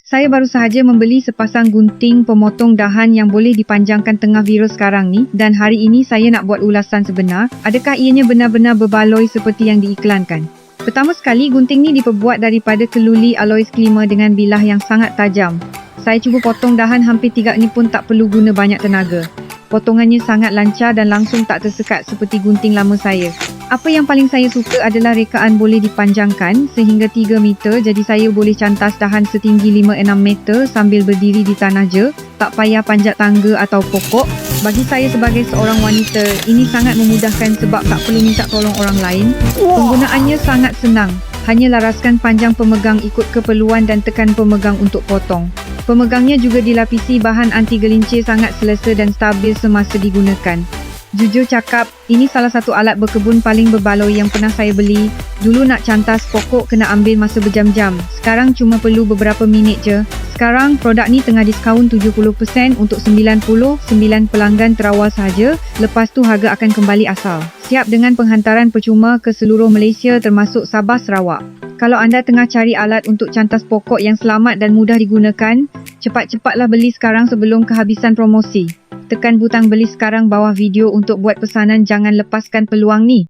Saya baru sahaja membeli sepasang gunting pemotong dahan yang boleh dipanjangkan tengah virus sekarang ni dan hari ini saya nak buat ulasan sebenar. Adakah ianya benar-benar berbaloi seperti yang diiklankan? Pertama sekali, gunting ni diperbuat daripada keluli aloes klima dengan bilah yang sangat tajam. Saya cuba potong dahan hampir 3 ni pun tak perlu guna banyak tenaga. Potongannya sangat lancar dan langsung tak tersekat seperti gunting lama saya. Apa yang paling saya suka adalah rekaan boleh dipanjangkan sehingga 3 meter, jadi saya boleh cantas dahan setinggi 5-6 meter sambil berdiri di tanah je, tak payah panjat tangga atau pokok. Bagi saya sebagai seorang wanita, ini sangat memudahkan sebab tak perlu minta tolong orang lain. Penggunaannya sangat senang, hanya laraskan panjang pemegang ikut keperluan dan tekan pemegang untuk potong. Pemegangnya juga dilapisi bahan anti gelincir sangat selesa dan stabil semasa digunakan. Jujur cakap, ini salah satu alat berkebun paling berbaloi yang pernah saya beli. Dulu nak cantas pokok kena ambil masa berjam-jam. Sekarang cuma perlu beberapa minit je. Sekarang produk ni tengah diskaun 70% untuk 99 pelanggan terawal sahaja. Lepas tu harga akan kembali asal. Siap dengan penghantaran percuma ke seluruh Malaysia termasuk Sabah Sarawak. Kalau anda tengah cari alat untuk cantas pokok yang selamat dan mudah digunakan, cepat-cepatlah beli sekarang sebelum kehabisan promosi. Tekan butang beli sekarang bawah video untuk buat pesanan, jangan lepaskan peluang ni.